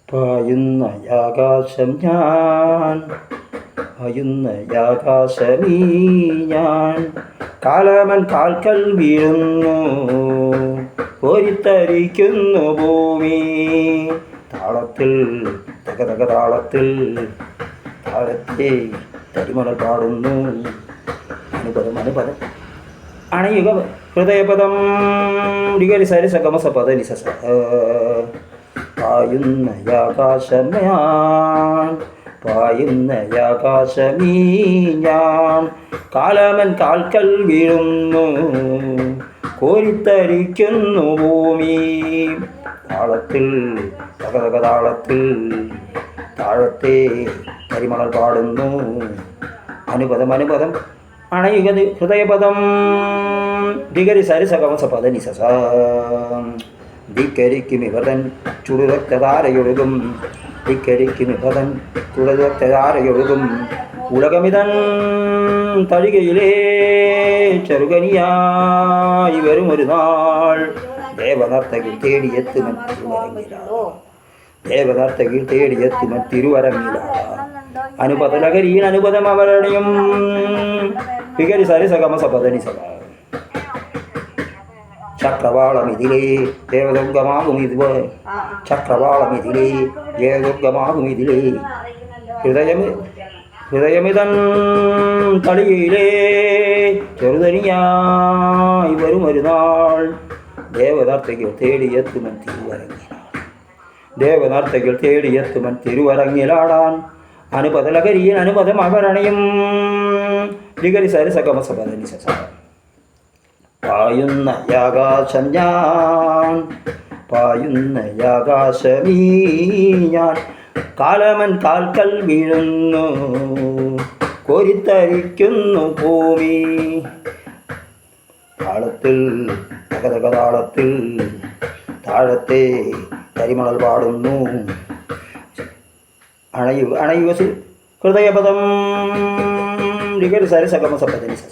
പായുന്നയാകാശം ഞാൻ, പായുന്നയാകാശമീ ഞാൻ, കാലമൻ കാൽക്കൽ വീഴുന്നു, കോരിത്തരിക്കുന്നു ഭൂമി. താളത്തിൽ തകതക താളത്തിൽ താഴത്തെ തരിമണൽ പാടുന്നു. അനുപദം അനുപദം അണയുക ഹൃദയപദം ഡിഗരി സരി സഗമസ പദ നിസ. പായുന്നയാകാശം ഞാൻ, പായുന്നയാകാശമീ ഞാൻ, കാലമൻ കാൽക്കൽ വീഴുന്നു, കോരിത്തരിക്കുന്നു ഭൂമി. താളത്തിൽ തകതക താളത്തിൽ താഴത്തെ കരിമണൽ പാടുന്നു. അനുപദം അനുപദം അണയുകത് ഹൃദയപദം ഡിഗരി സരി സഗമസ പദ നിസ. ധിക്കരിക്കുമിവതൻ ചുടുരക്തധാരയൊഴുകും, ധിക്കരിക്കുമിവതൻ ചുടുരക്തധാരയൊഴുകും, ഉലകമിതൻ തളികയിലേ ചെറുകനിയായി വരുമൊരു നാൾ. ദേവനർത്തകിൽ തേടിയെത്തുമൻ തിരുവരങ്ങിലാണ്, ദേവനർത്തകിൽ തേടിയെത്തുമൻ തിരുവരങ്ങിലാണ്. അനുപദലഹരീൻ അനുപദം അവരണയും വികരി സരി സഗമസ പദനി സഭ. ചക്രവാളമിതിലേ ദേവദുർഗമാകുമിത്, ചക്രവാളമിതിലേ ദേവദുർഗമാകുമിതിലേ, ഹൃദയമിതൻ തളികയിലേ ചെറുതനിയായി വരുമൊരു നാൾ. ദേവനർത്തകിൽ തേടിയെത്തുമൻ തിരുവരങ്ങിലാണ്, ദേവനർത്തകിൽ തേടിയെത്തുമൻ തിരുവരങ്ങിലാടാൻ. അനുപദലഹരീൻ അനുപദം അവരണയും ലിഗരി സരി സഗമസ പദനി സ. പായുന്നയാകാശം ഞാൻ, പായുന്നയാകാശമീ ഞാൻ, കാലമൻ കാൽക്കൽ വീഴുന്നു, കോരിത്തരിക്കുന്നു ഭൂമി. താളത്തിൽ തകതക താളത്തിൽ താഴത്തെ കരിമണൽ പാടുന്നു. അണയുക ഹൃദയപദം ഡിഗരി സരി സഗമസ പദനി സ.